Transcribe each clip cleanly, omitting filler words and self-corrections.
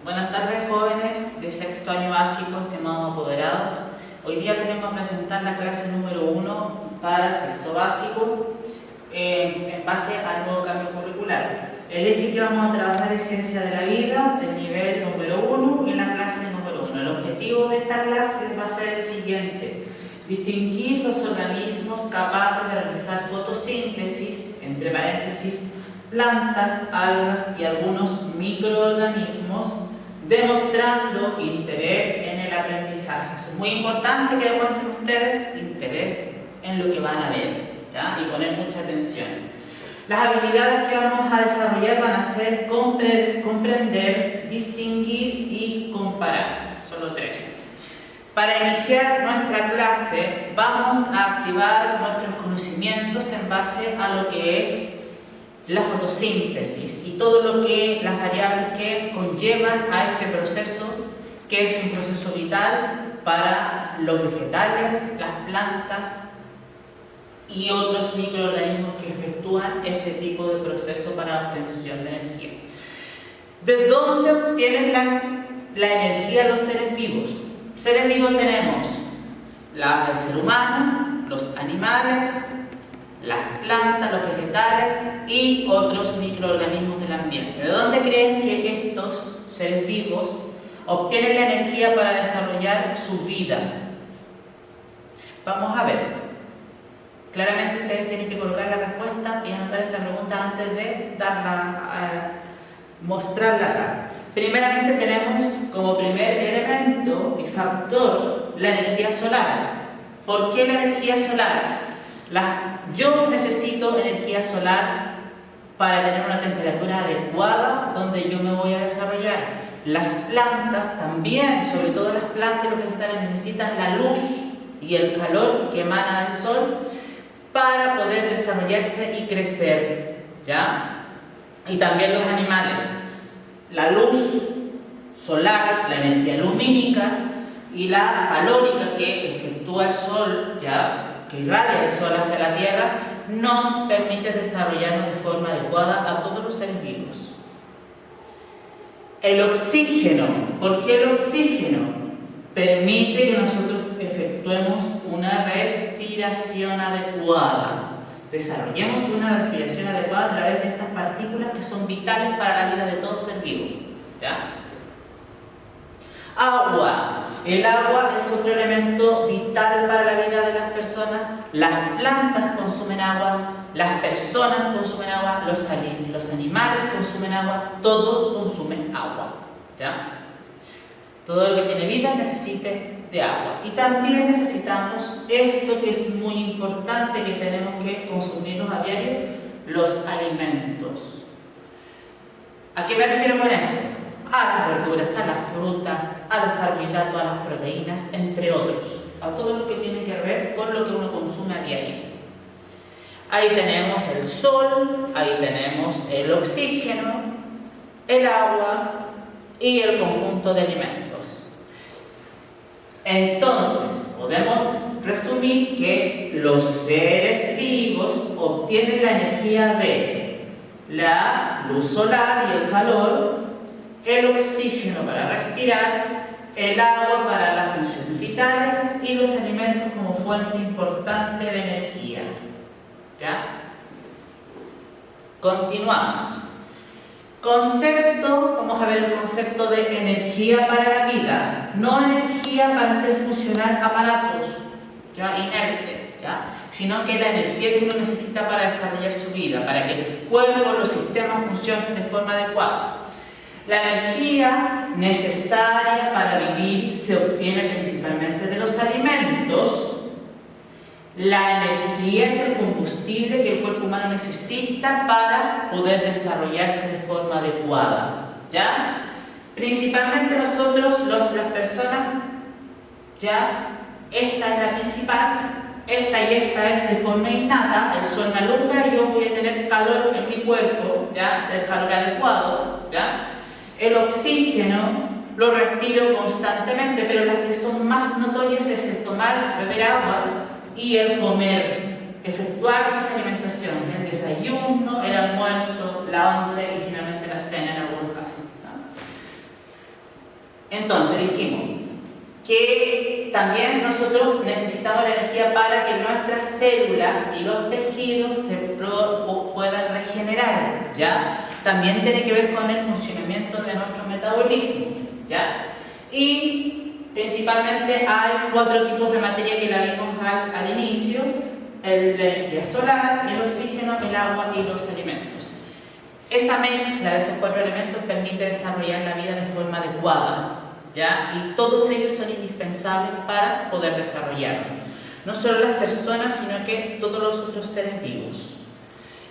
Buenas tardes, jóvenes de sexto año básico, estimados apoderados. Hoy día les vengo a presentar la clase número 1 para sexto básico en base al nuevo cambio curricular. El eje que vamos a trabajar es ciencia de la vida, el nivel número 1 y la clase número 1. El objetivo de esta clase va a ser el siguiente: distinguir los organismos capaces de realizar fotosíntesis, entre paréntesis, plantas, algas y algunos microorganismos, demostrando interés en el aprendizaje. Es muy importante que demuestren ustedes interés en lo que van a ver, ¿ya? Y poner mucha atención. Las habilidades que vamos a desarrollar van a ser comprender, distinguir y comparar. Solo 3. Para iniciar nuestra clase vamos a activar nuestros conocimientos en base a lo que es la fotosíntesis y todo lo que las variables que conllevan a este proceso, que es un proceso vital para los vegetales, las plantas y otros microorganismos que efectúan este tipo de proceso para obtención de energía. ¿De dónde obtienen la energía los seres vivos? Seres vivos tenemos el ser humano, los animales, las plantas, los vegetales y otros microorganismos del ambiente. ¿De dónde creen que estos seres vivos obtienen la energía para desarrollar su vida? Vamos a ver. Claramente ustedes tienen que colocar la respuesta y anotar esta pregunta antes de mostrarla acá. Primeramente tenemos como primer elemento y factor la energía solar. ¿Por qué la energía solar? Yo necesito energía solar para tener una temperatura adecuada donde yo me voy a desarrollar. Las plantas también, sobre todo las plantas y los vegetales, necesitan la luz y el calor que emana del sol para poder desarrollarse y crecer, ¿ya? Y también los animales. La luz solar, la energía lumínica y la calórica que efectúa el sol, ¿ya?, que irradia el sol hacia la Tierra, nos permite desarrollarnos de forma adecuada a todos los seres vivos. El oxígeno. ¿Por qué el oxígeno? Permite que nosotros efectuemos una respiración adecuada. Desarrollemos una respiración adecuada a través de estas partículas que son vitales para la vida de todo ser vivo, ¿ya? Agua. El agua es otro elemento vital para la vida de las personas. Las plantas consumen agua, las personas consumen agua, los animales consumen agua, todo consume agua, ¿ya? Todo lo que tiene vida necesita de agua. Y también necesitamos esto que es muy importante, que tenemos que consumirnos a diario: los alimentos. ¿A qué me refiero con eso? A las verduras, a las frutas, a los carbohidratos, a las proteínas, entre otros, a todo lo que tiene que ver con lo que uno consume a diario. Ahí tenemos el sol, ahí tenemos el oxígeno, el agua y el conjunto de alimentos. Entonces, podemos resumir que los seres vivos obtienen la energía de la luz solar y el calor, el oxígeno para respirar, el agua para las funciones vitales y los alimentos como fuente importante de energía, ¿ya? Continuamos. Concepto, vamos a ver el concepto de energía para la vida, no energía para hacer funcionar aparatos, ¿ya?, inertes, ¿ya?, sino que la energía que uno necesita para desarrollar su vida, para que el cuerpo o los sistemas funcionen de forma adecuada. La energía necesaria para vivir se obtiene principalmente de los alimentos. La energía es el combustible que el cuerpo humano necesita para poder desarrollarse de forma adecuada, ¿ya? Principalmente nosotros, las personas, ¿ya? Esta es la principal, esta y esta es de forma innata. El sol me alumbra y yo voy a tener calor en mi cuerpo, ¿ya?, el calor adecuado, ¿ya? El oxígeno lo respiro constantemente, pero las que son más notorias es el tomar, beber agua y el comer, efectuar esa alimentación, el desayuno, el almuerzo, la once y finalmente la cena en algunos casos, ¿no? Entonces dijimos que también nosotros necesitamos la energía para que nuestras células y los tejidos se puedan regenerar, ¿ya? También tiene que ver con el funcionamiento de nuestro metabolismo, ¿ya? Y principalmente hay 4 tipos de materia que la vimos al inicio: la energía solar, el oxígeno, el agua y los alimentos. Esa mezcla de esos 4 elementos permite desarrollar la vida de forma adecuada, ¿ya? Y todos ellos son indispensables para poder desarrollarlo. No solo las personas, sino que todos los otros seres vivos.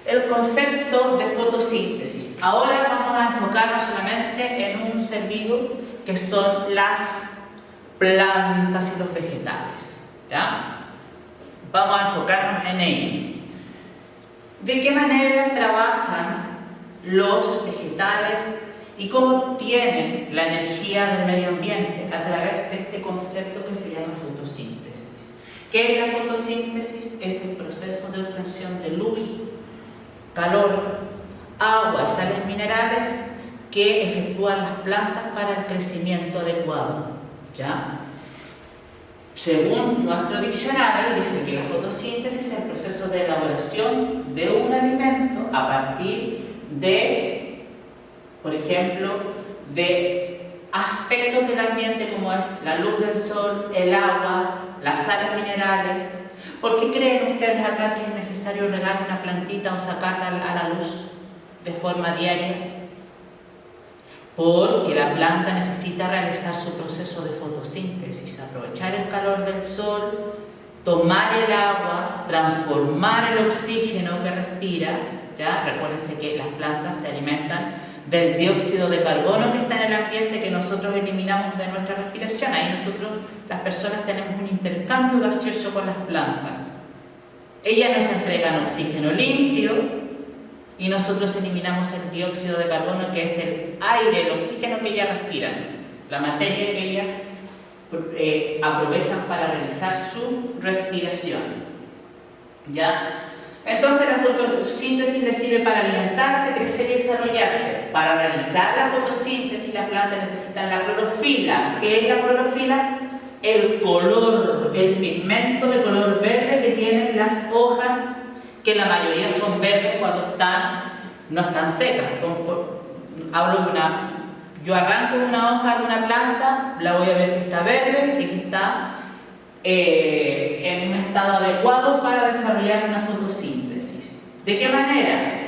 El concepto de fotosíntesis. Ahora vamos a enfocarnos solamente en un ser vivo, que son las plantas y los vegetales, ¿ya? Vamos a enfocarnos en ello. ¿De qué manera trabajan los vegetales y cómo obtienen la energía del medio ambiente? A través de este concepto que se llama fotosíntesis. ¿Qué es la fotosíntesis? Es el proceso de obtención de luz, calor, agua y sales minerales que efectúan las plantas para el crecimiento adecuado, ¿ya? Según nuestro diccionario, dice que la fotosíntesis es el proceso de elaboración de un alimento a partir de, por ejemplo, de aspectos del ambiente como es la luz del sol, el agua, las sales minerales. ¿Por qué creen ustedes acá que es necesario regar una plantita o sacarla a la luz de forma diaria? Porque la planta necesita realizar su proceso de fotosíntesis, aprovechar el calor del sol, tomar el agua, transformar el oxígeno que respira, ¿ya? Recuérdense que las plantas se alimentan del dióxido de carbono que está en el ambiente, que nosotros eliminamos de nuestra respiración. Ahí nosotros, las personas, tenemos un intercambio gaseoso con las plantas. Ellas nos entregan oxígeno limpio y nosotros eliminamos el dióxido de carbono, que es el aire, el oxígeno que ellas respiran, la materia que ellas aprovechan para realizar su respiración, ¿ya? Entonces la fotosíntesis les sirve para alimentarse, crecer y desarrollarse. Para realizar la fotosíntesis, las plantas necesitan la clorofila. ¿Qué es la clorofila? El color, el pigmento de color verde que tienen las hojas, que la mayoría son verdes cuando no están secas. Yo arranco una hoja de una planta, la voy a ver que está verde y que está en un estado adecuado para desarrollar una fotosíntesis. ¿De qué manera?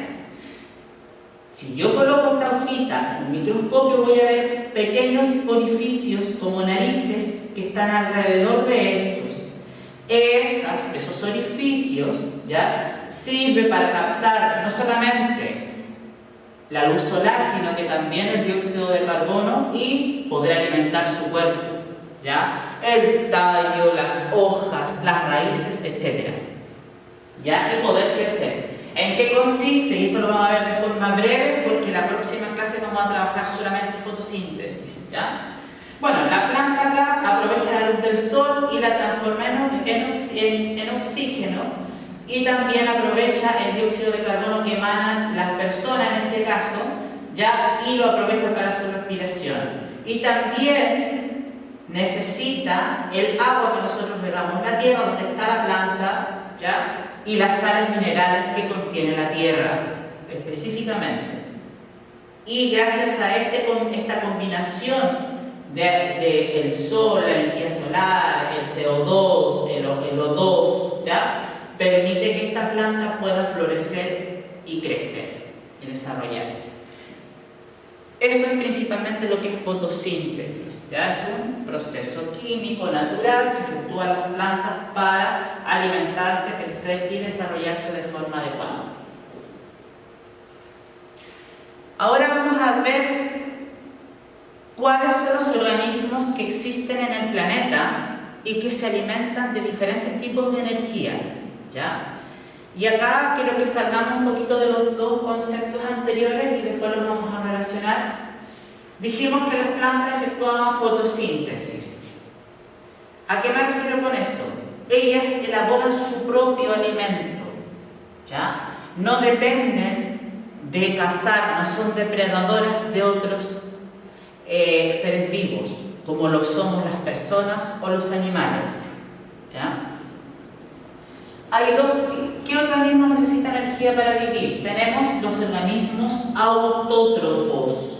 Si yo coloco esta hojita en un microscopio, voy a ver pequeños orificios como narices que están alrededor de estos. Esos orificios, ¿ya?, sirven para captar no solamente la luz solar, sino que también el dióxido de carbono y poder alimentar su cuerpo, ¿ya? El tallo, las hojas, las raíces, etc. ¿Ya? Y poder crecer. ¿En qué consiste? Y esto lo vamos a ver de forma breve, porque en la próxima clase vamos a trabajar solamente fotosíntesis, ¿ya? Bueno, la planta acá aprovecha la luz del sol y la transforma en oxígeno, y también aprovecha el dióxido de carbono que emanan las personas en este caso, ¿ya? Y lo aprovecha para su respiración. Y también necesita el agua que nosotros regamos en la tierra, donde está la planta, ¿ya?, y las sales minerales que contiene la tierra específicamente. Y gracias a esta combinación del sol, la energía solar, el CO2, el O2, ¿ya?, permite que esta planta pueda florecer y crecer y desarrollarse. Eso es principalmente lo que es fotosíntesis, ¿ya? Es un proceso químico natural que efectúan las plantas para alimentarse, crecer y desarrollarse de forma adecuada. Ahora vamos a ver cuáles son los organismos que existen en el planeta y que se alimentan de diferentes tipos de energía, ¿ya? Y acá quiero que salgamos un poquito de los dos conceptos anteriores y después los vamos a relacionar. Dijimos que las plantas efectuaban fotosíntesis. ¿A qué me refiero con eso? Ellas elaboran su propio alimento, ¿ya? No dependen de cazar, no son depredadoras de otros seres vivos, como lo somos las personas o los animales. ¿Ya? ¿Qué organismos necesitan energía para vivir? Tenemos los organismos autótrofos.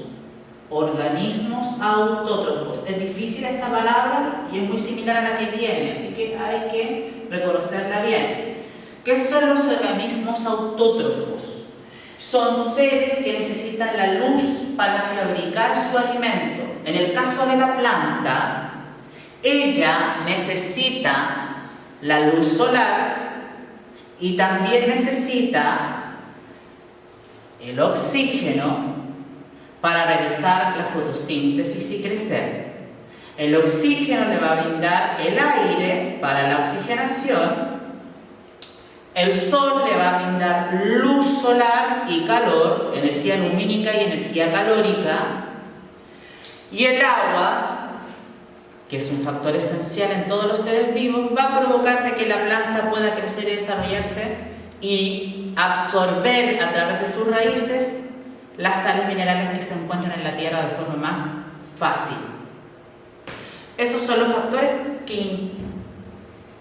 Organismos autótrofos. Es difícil esta palabra y es muy similar a la que viene, así que hay que reconocerla bien. ¿Qué son los organismos autótrofos? Son seres que necesitan la luz para fabricar su alimento. En el caso de la planta, ella necesita la luz solar y también necesita el oxígeno para realizar la fotosíntesis y crecer. El oxígeno le va a brindar el aire para la oxigenación. El sol le va a brindar luz solar y calor, energía lumínica y energía calórica. Y el agua, que es un factor esencial en todos los seres vivos, va a provocar que la planta pueda crecer y desarrollarse y absorber a través de sus raíces las sales minerales que se encuentran en la tierra de forma más fácil. Esos son los factores que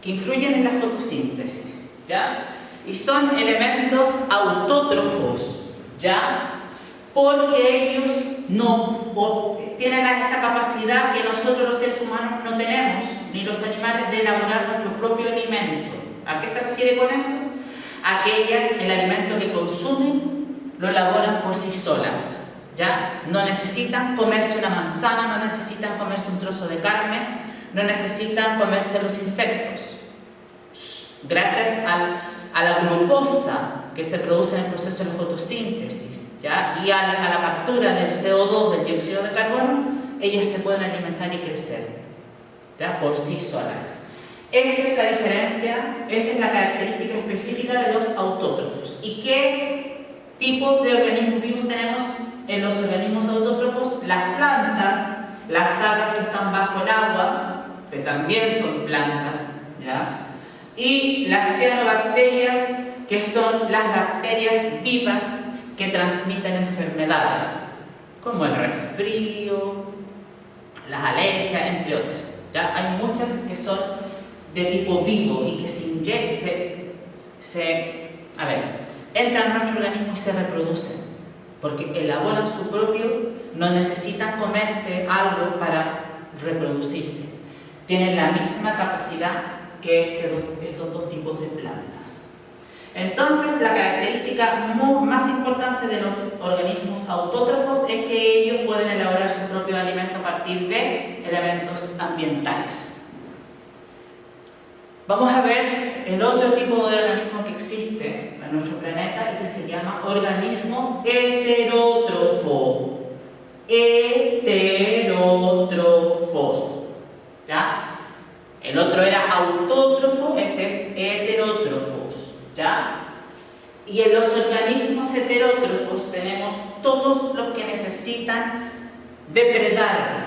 influyen en la fotosíntesis, ¿ya? Y son elementos autótrofos, ¿ya? Porque ellos no tienen esa capacidad que nosotros los seres humanos no tenemos, ni los animales, de elaborar nuestro propio alimento. ¿A qué se refiere con eso? Aquellas, el alimento que consumen, lo elaboran por sí solas, ¿ya? No necesitan comerse una manzana, no necesitan comerse un trozo de carne, no necesitan comerse los insectos. Gracias a la glucosa que se produce en el proceso de fotosíntesis, ¿ya? Y a la captura del CO2, del dióxido de carbono, ellas se pueden alimentar y crecer, ¿ya? Por sí solas. Esa es la diferencia, esa es la característica específica de los autótrofos. ¿Y qué tipos de organismos vivos tenemos en los organismos autótrofos? Las plantas, las algas que están bajo el agua, que también son plantas, ¿ya? Y las cianobacterias, que son las bacterias vivas que transmiten enfermedades, como el resfrío, las alergias, entre otras, ¿ya? Hay muchas que son de tipo vivo y que entran en nuestro organismo y se reproducen, porque elaboran su propio, no necesitan comerse algo para reproducirse. Tienen la misma capacidad que estos dos tipos de plantas. Entonces, la característica más importante de los organismos autótrofos es que ellos pueden elaborar su propio alimento a partir de elementos ambientales. Vamos a ver el otro tipo de organismo que existe en nuestro planeta y que se llama organismo heterótrofo. Heterótrofos, ¿ya? El otro era autótrofo, este es heterótrofos, ¿ya? Y en los organismos heterótrofos tenemos todos los que necesitan depredar,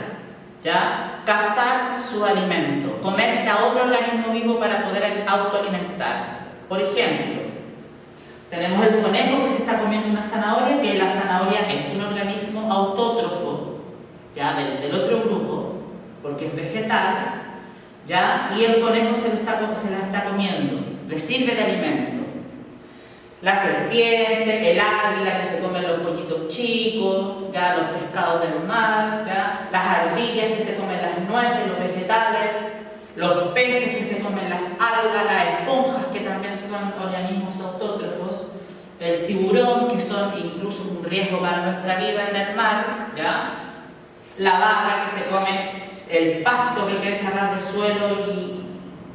¿ya? Cazar su alimento, comerse a otro organismo vivo para poder autoalimentarse. Por ejemplo, tenemos el conejo que se está comiendo una zanahoria, que la zanahoria es un organismo autótrofo, ¿ya? Del otro grupo, porque es vegetal, ¿ya? Y el conejo se la está comiendo, le sirve de alimento. La serpiente, el águila que se comen los pollitos chicos, ¿ya? Los pescados del mar, ¿ya? Las ardillas que se comen las nueces, los vegetales, los peces que se comen las algas, las esponjas que también son organismos autótrofos, el tiburón, que son incluso un riesgo para nuestra vida en el mar, ¿ya? La vaca que se come el pasto que crece a ras de suelo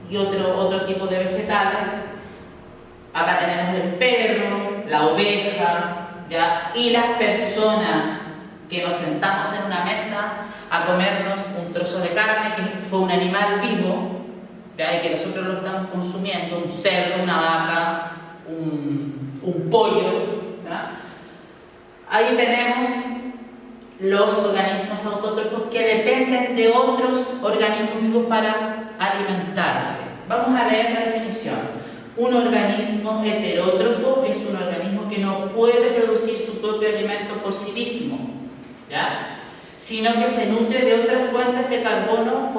y otro tipo de vegetales. Acá tenemos el perro, la oveja, ¿ya? Y las personas que nos sentamos en una mesa a comernos un trozo de carne que fue un animal vivo, ¿ya? Y que nosotros lo estamos consumiendo, un cerdo, una vaca, un pollo, ¿ya? Ahí tenemos los organismos autótrofos que dependen de otros organismos vivos para alimentarse. Vamos a leer la definición. Un organismo heterótrofo es un organismo que no puede producir su propio alimento por sí mismo, ¿ya? sino que se nutre de otras fuentes de carbono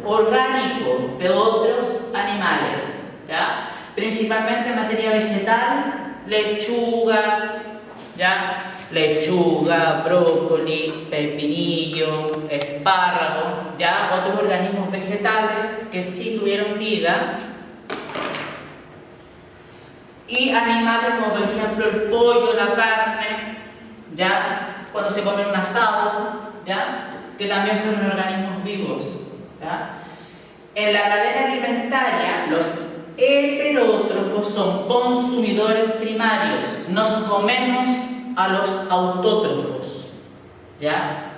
orgánico de otros animales, ¿ya? Principalmente materia vegetal, lechugas, ¿ya? Lechuga, brócoli, pepinillo, espárrago, ¿ya? Otros organismos vegetales que sí tuvieron vida. Y animales como por ejemplo el pollo, la carne, ¿ya? Cuando se come un asado, ¿ya? Que también fueron organismos vivos, ¿ya? En la cadena alimentaria, los heterótrofos son consumidores primarios. Nos comemos a los autótrofos, ¿ya?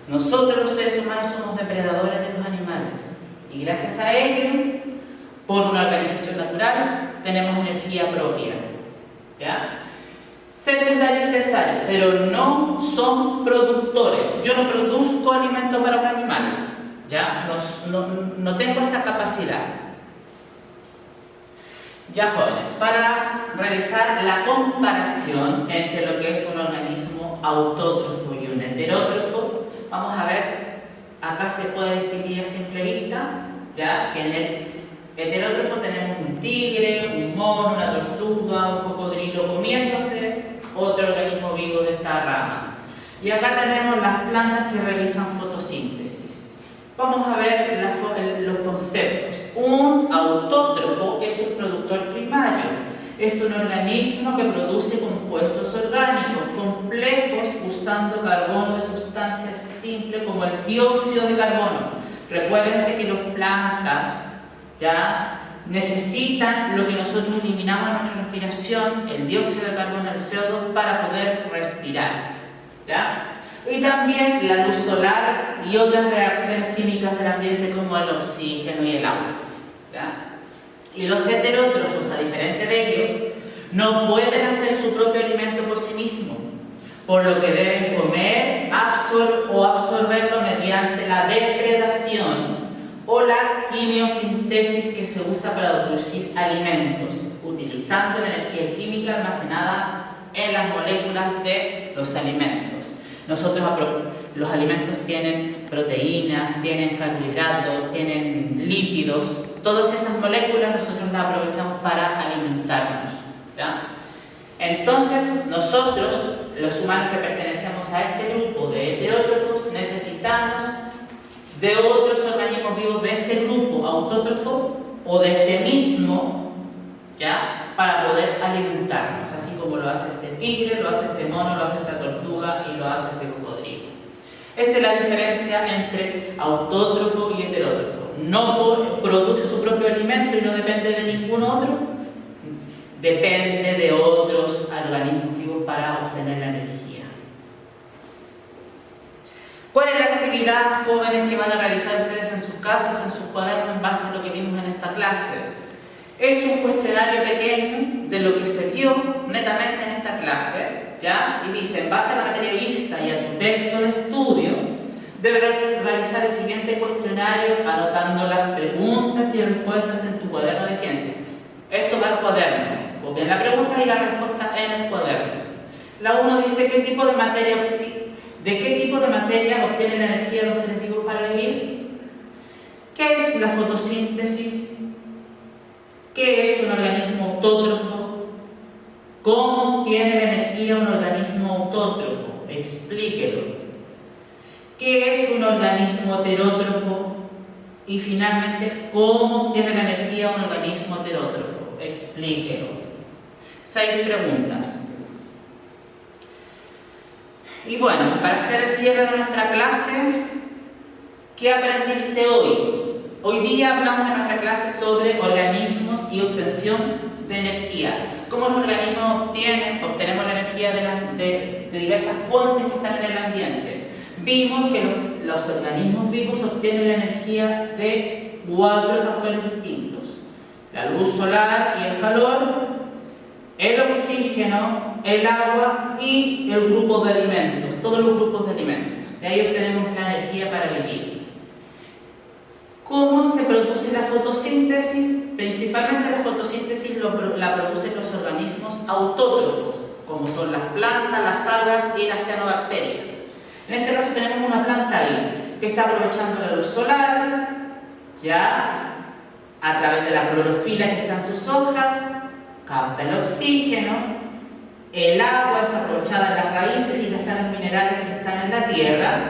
Nosotros los seres humanos somos depredadores de los animales y gracias a ello, por una organización natural, tenemos energía propia, ¿ya? Secundarios de sal, pero no son productores. Yo no produzco alimento para un animal, ¿ya? No tengo esa capacidad. Ya jóvenes, para realizar la comparación entre lo que es un organismo autótrofo y un heterótrofo, vamos a ver, acá se puede distinguir a simple vista, ¿ya? Que en el heterótrofo tenemos un tigre, un mono, una tortuga, un cocodrilo comiéndose, otro organismo vivo de esta rama. Y acá tenemos las plantas que realizan fotosíntesis. Vamos a ver los conceptos. Un autótrofo es un productor primario. Es un organismo que produce compuestos orgánicos complejos usando carbono de sustancias simples como el dióxido de carbono. Recuérdense que las plantas ya necesitan lo que nosotros eliminamos en nuestra respiración, el dióxido de carbono, el CO2, para poder respirar, ¿ya? Y también la luz solar y otras reacciones químicas del ambiente como el oxígeno y el agua, ¿ya? Y los heterótrofos, a diferencia de ellos, no pueden hacer su propio alimento por sí mismos, por lo que deben comer o absorberlo mediante la depredación o la quimiosintesis que se usa para producir alimentos, utilizando la energía química almacenada en las moléculas de los alimentos. Los alimentos tienen proteínas, tienen carbohidratos, tienen lípidos. Todas esas moléculas nosotros las aprovechamos para alimentarnos, ¿ya? Entonces, nosotros, los humanos que pertenecemos a este grupo de heterótrofos, necesitamos de otros organismos vivos de este grupo autótrofo o de este mismo, ¿ya? Para poder alimentarnos, así como lo hace este tigre, lo hace este mono, lo hace esta tortuga y lo hace este cocodrilo. Esa es la diferencia entre autótrofo y heterótrofo. No produce su propio alimento y no depende de ningún otro, depende de otros organismos vivos para obtener la energía. ¿Cuál es la actividad, jóvenes, que van a realizar ustedes en sus casas, en sus cuadernos, en base a lo que vimos en esta clase? Es un cuestionario pequeño de lo que se vio netamente en esta clase, ¿ya? Y dice, en base a la materia vista y a tu texto de estudio, deberás realizar el siguiente cuestionario anotando las preguntas y respuestas en tu cuaderno de ciencia. Esto va al cuaderno, porque la pregunta y la respuesta en el cuaderno. La 1 dice, ¿de qué tipo de materia obtienen la energía los seres vivos para vivir? ¿Qué es la fotosíntesis? ¿Qué es un organismo autótrofo? ¿Cómo obtiene la energía un organismo autótrofo? Explíquelo. ¿Qué es un organismo heterótrofo? Y finalmente, ¿cómo obtiene la energía un organismo heterótrofo? Explíquelo. 6 preguntas. Y bueno, para hacer el cierre de nuestra clase, ¿qué aprendiste hoy? Hoy día hablamos en nuestra clase sobre organismos y obtención de energía. ¿Cómo los organismos obtenemos la energía de diversas fuentes que están en el ambiente? Vimos que los organismos vivos obtienen la energía de 4 factores distintos: la luz solar y el calor, el oxígeno, el agua y el grupo de alimentos, todos los grupos de alimentos. De ahí obtenemos la energía para vivir. ¿Cómo se produce la fotosíntesis? Principalmente la fotosíntesis la producen los organismos autótrofos, como son las plantas, las algas y las cianobacterias. En este caso tenemos una planta ahí, que está aprovechando la luz solar, ya, a través de la clorofila que está en sus hojas, capta el oxígeno, el agua es aprovechada en las raíces y las sales minerales que están en la tierra,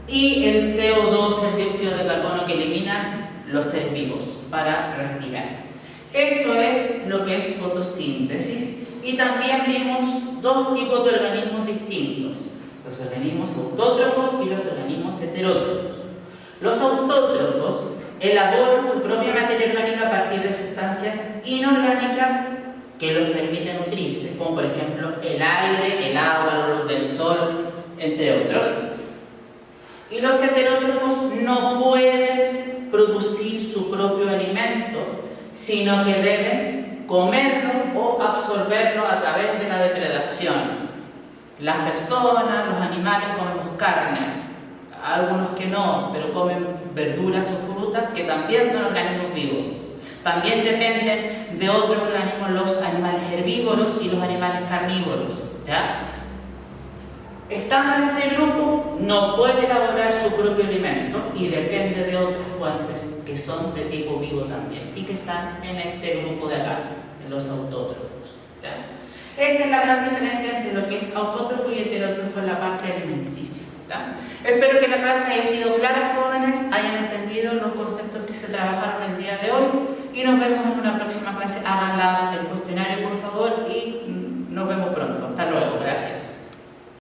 y el CO2, el dióxido de carbono que eliminan los seres vivos para respirar. Eso es lo que es fotosíntesis. Y también vimos dos tipos de organismos distintos: los organismos autótrofos y los organismos heterótrofos. Los autótrofos elaboran su propia materia orgánica a partir de sustancias inorgánicas que les permiten nutrirse, como por ejemplo el aire, el agua, la luz del sol, entre otros. Y los heterótrofos no pueden producir su propio alimento, sino que deben comerlo o absorberlo a través de la depredación. Las personas, los animales comemos carne, algunos que no, pero comen verduras o frutas que también son organismos vivos. También dependen de otros organismos los animales herbívoros y los animales carnívoros, ¿ya? Estando en este grupo, no puede elaborar su propio alimento y depende de otras fuentes que son de tipo vivo también y que están en este grupo de acá, en los autótrofos, ¿ya? Esa es la gran diferencia entre lo que es autótrofo y heterótrofo en la parte alimenticia, ¿ya? Espero que la clase haya sido clara, jóvenes, hayan entendido los conceptos que se trabajaron el día de hoy y nos vemos en una próxima clase. Hagan el cuestionario, por favor,